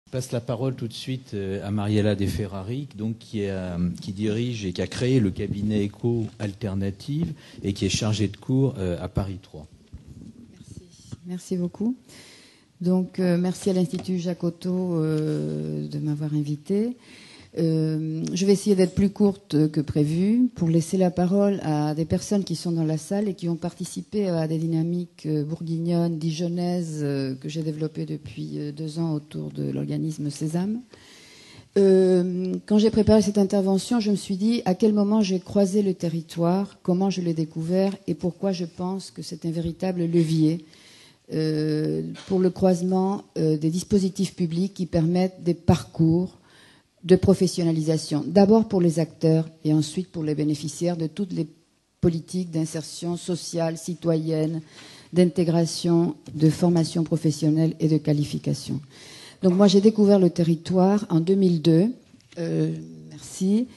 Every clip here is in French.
Je passe la parole tout de suite à Mariella De Ferrari, donc qui dirige et qui a créé le cabinet Éco Alternative et qui est chargée de cours à Paris 3. Merci beaucoup. Donc, merci à l'Institut Jacotot de m'avoir invité. Je vais essayer d'être plus courte que prévu pour laisser la parole à des personnes qui sont dans la salle et qui ont participé à des dynamiques bourguignonnes, dijonnaises que j'ai développées depuis 2 ans autour de l'organisme Sésame. Quand j'ai préparé cette intervention, je me suis dit à quel moment j'ai croisé le territoire, comment je l'ai découvert et pourquoi je pense que c'est un véritable levier pour le croisement des dispositifs publics qui permettent des parcours de professionnalisation, d'abord pour les acteurs et ensuite pour les bénéficiaires de toutes les politiques d'insertion sociale, citoyenne, d'intégration, de formation professionnelle et de qualification. Donc moi j'ai découvert le territoire en 2002. Merci.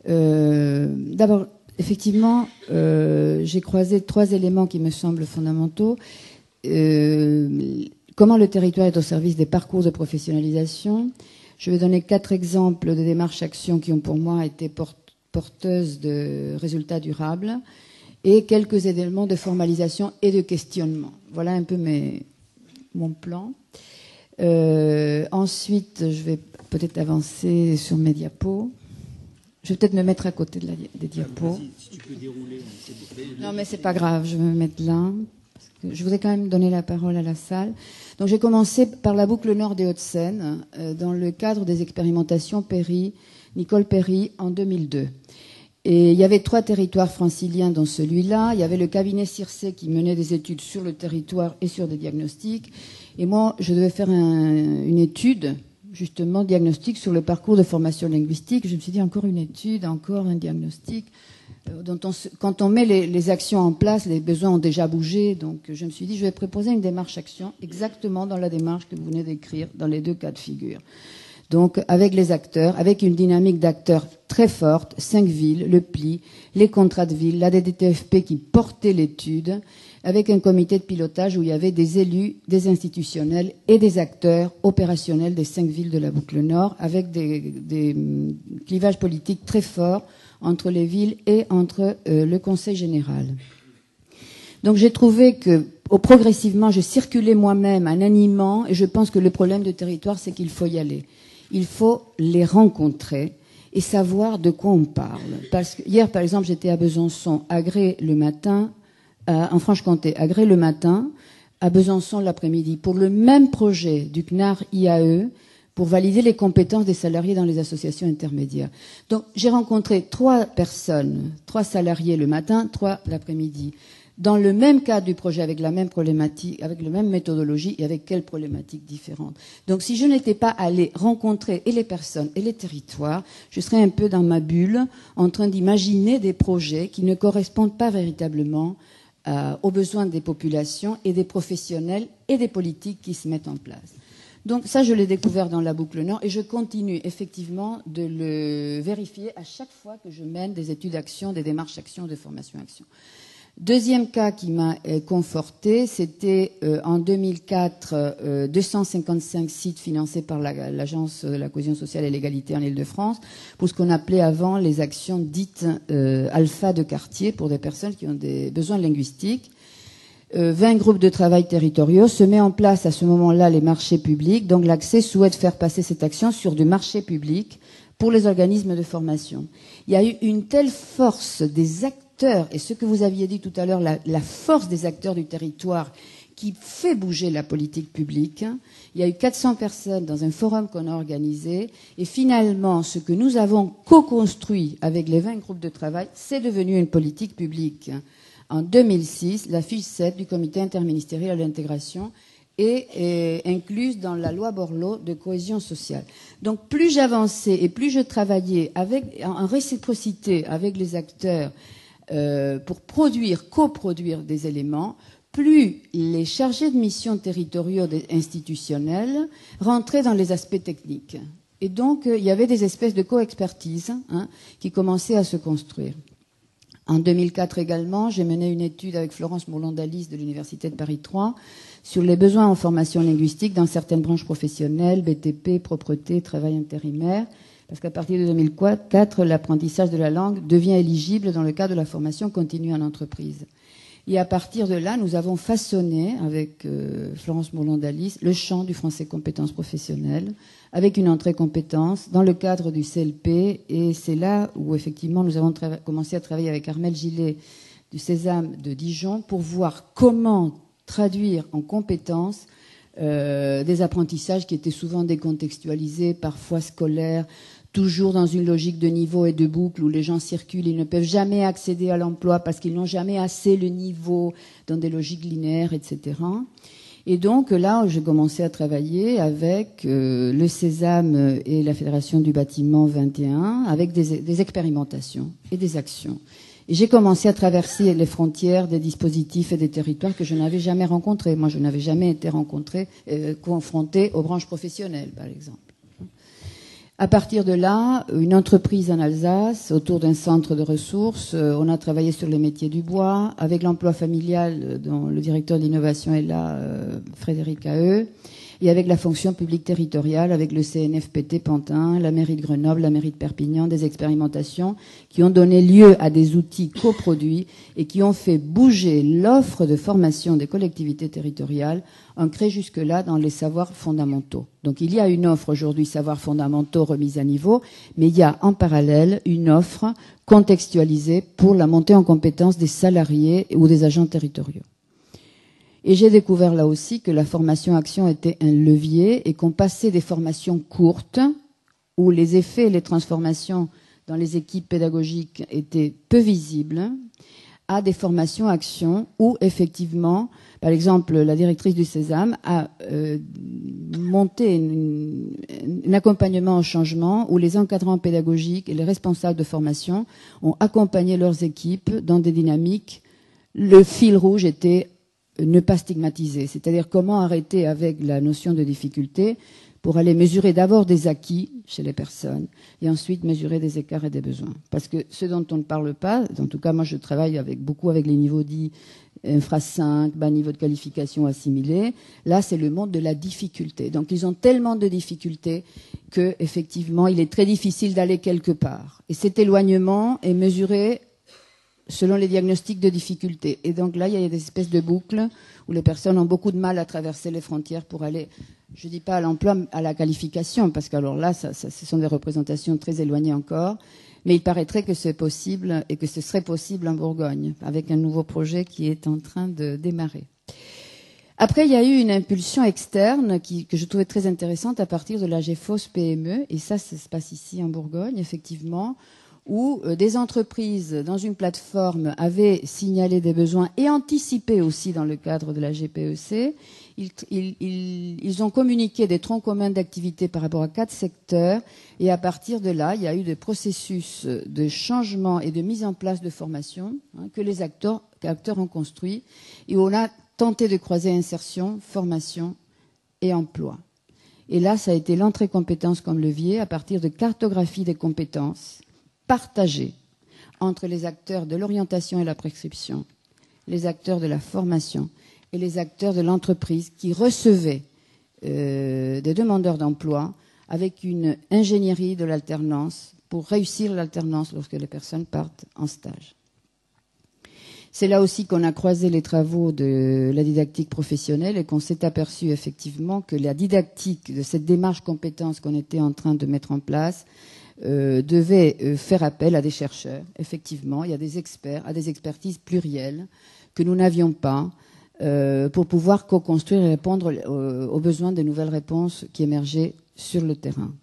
D'abord, effectivement, j'ai croisé 3 éléments qui me semblent fondamentaux. Comment le territoire est au service des parcours de professionnalisation. Je vais donner 4 exemples de démarches actions qui ont pour moi été porteuses de résultats durables et quelques éléments de formalisation et de questionnement. Voilà un peu mon plan. Ensuite, je vais peut-être avancer sur mes diapos. Je vais peut-être me mettre à côté des diapos. Si tu peux dérouler. Non, mais c'est pas grave, je vais me mettre là. Je voudrais quand même donner la parole à la salle. Donc j'ai commencé par la boucle nord des Hauts-de-Seine dans le cadre des expérimentations Nicole Perry en 2002. Et il y avait 3 territoires franciliens dans celui-là. Il y avait le cabinet Circé qui menait des études sur le territoire et sur des diagnostics. Et moi, je devais faire une étude, justement, diagnostic sur le parcours de formation linguistique. Je me suis dit, encore une étude, encore un diagnostic. Quand on met les actions en place, les besoins ont déjà bougé. Donc je me suis dit, je vais proposer une démarche action exactement dans la démarche que vous venez d'écrire dans les 2 cas de figure. Donc avec les acteurs, avec une dynamique d'acteurs très forte, 5 villes, le PLI, les contrats de ville, la DDTFP qui portait l'étude, avec un comité de pilotage où il y avait des élus, des institutionnels et des acteurs opérationnels des 5 villes de la boucle nord, avec des clivages politiques très forts entre les villes et entre le Conseil général. Donc j'ai trouvé que progressivement, je circulais moi-même en animant, et je pense que le problème de territoire, c'est qu'il faut y aller. Il faut les rencontrer et savoir de quoi on parle. Parce que hier, par exemple, j'étais à Besançon, à Gré le matin, en Franche-Comté, à Gré le matin, à Besançon l'après-midi, pour le même projet du CNAR IAE, pour valider les compétences des salariés dans les associations intermédiaires. Donc, j'ai rencontré 3 personnes, 3 salariés le matin, 3 l'après-midi, dans le même cadre du projet, avec la même problématique, avec la même méthodologie et avec quelles problématiques différentes. Donc, si je n'étais pas allée rencontrer et les personnes et les territoires, je serais un peu dans ma bulle, en train d'imaginer des projets qui ne correspondent pas véritablement aux besoins des populations et des professionnels et des politiques qui se mettent en place. Donc ça, je l'ai découvert dans la boucle nord et je continue effectivement de le vérifier à chaque fois que je mène des études action, des démarches action, de formation action. Deuxième cas qui m'a conforté, c'était en 2004, 255 sites financés par l'Agence de la cohésion sociale et l'égalité en Île-de-France pour ce qu'on appelait avant les actions dites alpha de quartier pour des personnes qui ont des besoins linguistiques. 20 groupes de travail territoriaux, se met en place à ce moment-là les marchés publics. Donc l'Accès souhaite faire passer cette action sur du marché public pour les organismes de formation. Il y a eu une telle force des acteurs, et ce que vous aviez dit tout à l'heure, la force des acteurs du territoire qui fait bouger la politique publique. Il y a eu 400 personnes dans un forum qu'on a organisé, et finalement, ce que nous avons co-construit avec les 20 groupes de travail, c'est devenu une politique publique. En 2006, la fiche 7 du comité interministériel à l'intégration est incluse dans la loi Borloo de cohésion sociale. Donc plus j'avançais et plus je travaillais en réciprocité avec les acteurs pour coproduire des éléments, plus les chargés de mission territoriaux institutionnels rentraient dans les aspects techniques. Et donc il y avait des espèces de co-expertise qui commençaient à se construire. En 2004 également, j'ai mené une étude avec Florence Mourlandalis de l'Université de Paris 3 sur les besoins en formation linguistique dans certaines branches professionnelles, BTP, propreté, travail intérimaire, parce qu'à partir de 2004, l'apprentissage de la langue devient éligible dans le cadre de la formation continue en entreprise. Et à partir de là, nous avons façonné, avec Florence Mourlandalis, le champ du français compétences professionnelles, avec une entrée compétence dans le cadre du CLP. Et c'est là où, effectivement, nous avons commencé à travailler avec Armelle Gillet du Sésame de Dijon pour voir comment traduire en compétences des apprentissages qui étaient souvent décontextualisés, parfois scolaires, toujours dans une logique de niveau et de boucle où les gens circulent, ils ne peuvent jamais accéder à l'emploi parce qu'ils n'ont jamais assez le niveau dans des logiques linéaires, etc. Et donc là, j'ai commencé à travailler avec le Sésame et la Fédération du bâtiment 21, avec des expérimentations et des actions. Et j'ai commencé à traverser les frontières des dispositifs et des territoires que je n'avais jamais rencontrés. Moi, je n'avais jamais été confrontée aux branches professionnelles, par exemple. À partir de là, une entreprise en Alsace, autour d'un centre de ressources, on a travaillé sur les métiers du bois, avec l'emploi familial, dont le directeur de l'innovation est là, Frédéric Aeux, et avec la fonction publique territoriale, avec le CNFPT Pantin, la mairie de Grenoble, la mairie de Perpignan, des expérimentations qui ont donné lieu à des outils coproduits et qui ont fait bouger l'offre de formation des collectivités territoriales, ancrée jusque-là dans les savoirs fondamentaux. Donc il y a une offre aujourd'hui savoirs fondamentaux remise à niveau, mais il y a en parallèle une offre contextualisée pour la montée en compétence des salariés ou des agents territoriaux. Et j'ai découvert là aussi que la formation-action était un levier et qu'on passait des formations courtes où les effets et les transformations dans les équipes pédagogiques étaient peu visibles à des formations-action où effectivement, par exemple, la directrice du Sésame a monté un accompagnement au changement où les encadrants pédagogiques et les responsables de formation ont accompagné leurs équipes dans des dynamiques. Le fil rouge était ne pas stigmatiser, c'est-à-dire comment arrêter avec la notion de difficulté pour aller mesurer d'abord des acquis chez les personnes et ensuite mesurer des écarts et des besoins. Parce que ce dont on ne parle pas, en tout cas moi je travaille beaucoup avec les niveaux dits infra 5, bas niveau de qualification assimilé, là c'est le monde de la difficulté. Donc ils ont tellement de difficultés que effectivement il est très difficile d'aller quelque part. Et cet éloignement est mesuré selon les diagnostics de difficulté. Et donc là, il y a des espèces de boucles où les personnes ont beaucoup de mal à traverser les frontières pour aller, je ne dis pas à l'emploi, à la qualification, parce qu'alors là, ce sont des représentations très éloignées encore. Mais il paraîtrait que c'est possible et que ce serait possible en Bourgogne, avec un nouveau projet qui est en train de démarrer. Après, il y a eu une impulsion externe que je trouvais très intéressante à partir de la GEFOS PME, et ça se passe ici en Bourgogne, effectivement, où des entreprises dans une plateforme avaient signalé des besoins et anticipé aussi dans le cadre de la GPEC. Ils ont communiqué des troncs communs d'activités par rapport à 4 secteurs et à partir de là, il y a eu des processus de changement et de mise en place de formation que les acteurs ont construits et où on a tenté de croiser insertion, formation et emploi. Et là, ça a été l'entrée compétences comme levier à partir de cartographie des compétences partagés entre les acteurs de l'orientation et la prescription, les acteurs de la formation et les acteurs de l'entreprise qui recevaient des demandeurs d'emploi avec une ingénierie de l'alternance pour réussir l'alternance lorsque les personnes partent en stage. C'est là aussi qu'on a croisé les travaux de la didactique professionnelle et qu'on s'est aperçu effectivement que la didactique de cette démarche compétence qu'on était en train de mettre en place devait faire appel à des chercheurs. Effectivement, il y a des experts, à des expertises plurielles que nous n'avions pas pour pouvoir co-construire et répondre aux besoins des nouvelles réponses qui émergeaient sur le terrain.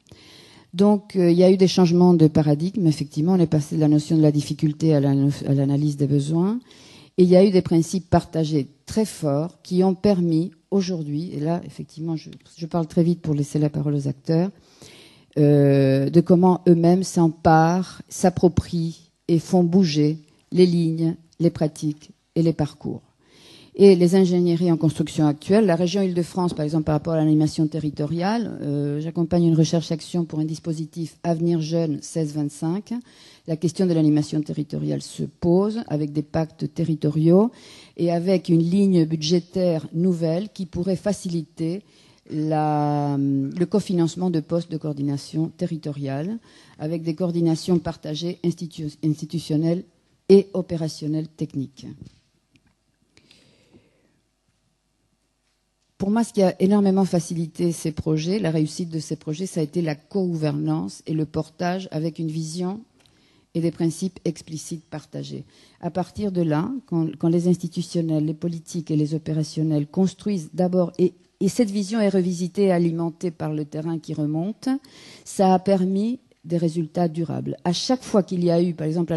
Donc, il y a eu des changements de paradigme. Effectivement, on est passé de la notion de la difficulté à l'analyse des besoins. Et il y a eu des principes partagés très forts qui ont permis aujourd'hui, et là, effectivement, je parle très vite pour laisser la parole aux acteurs, de comment eux-mêmes s'emparent, s'approprient et font bouger les lignes, les pratiques et les parcours. et les ingénieries en construction actuelle. La région Île-de-France, par exemple, par rapport à l'animation territoriale, j'accompagne une recherche-action pour un dispositif Avenir Jeune 16-25. La question de l'animation territoriale se pose avec des pactes territoriaux et avec une ligne budgétaire nouvelle qui pourrait faciliter le cofinancement de postes de coordination territoriale avec des coordinations partagées institutionnelles et opérationnelles techniques. Pour moi, ce qui a énormément facilité ces projets, la réussite de ces projets, ça a été la co-gouvernance et le portage avec une vision et des principes explicites partagés. À partir de là, quand les institutionnels, les politiques et les opérationnels construisent d'abord, et cette vision est revisitée et alimentée par le terrain qui remonte, ça a permis des résultats durables. À chaque fois qu'il y a eu, par exemple,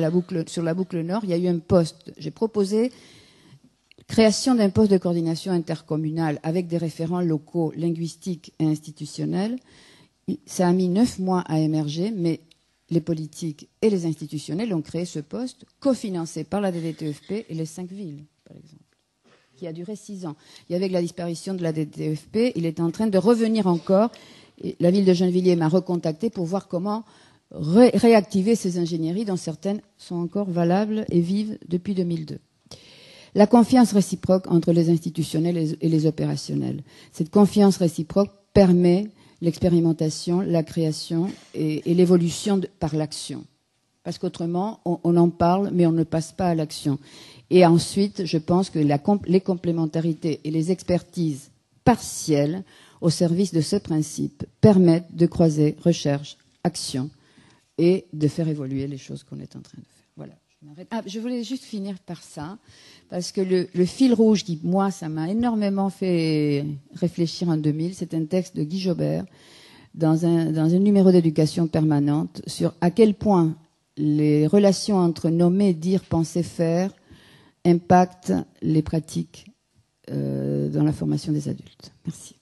sur la boucle Nord, il y a eu un poste. J'ai proposé création d'un poste de coordination intercommunale avec des référents locaux, linguistiques et institutionnels. Ça a mis 9 mois à émerger, mais les politiques et les institutionnels ont créé ce poste, cofinancé par la DDTEFP et les 5 villes, par exemple, qui a duré 6 ans. Et avec la disparition de la DDTEFP, il est en train de revenir encore. Et la ville de Gennevilliers m'a recontacté pour voir comment réactiver ces ingénieries, dont certaines sont encore valables et vives depuis 2002. La confiance réciproque entre les institutionnels et les opérationnels. Cette confiance réciproque permet l'expérimentation, la création et l'évolution par l'action. Parce qu'autrement, on en parle, mais on ne passe pas à l'action. Et ensuite, je pense que les complémentarités et les expertises partielles au service de ce principe permettent de croiser recherche, action et de faire évoluer les choses qu'on est en train de faire. Voilà. Je voulais juste finir par ça, parce que le fil rouge qui, moi, ça m'a énormément fait réfléchir en 2000, c'est un texte de Guy Jobert dans un numéro d'éducation permanente sur à quel point les relations entre nommer, dire, penser, faire impactent les pratiques dans la formation des adultes. Merci.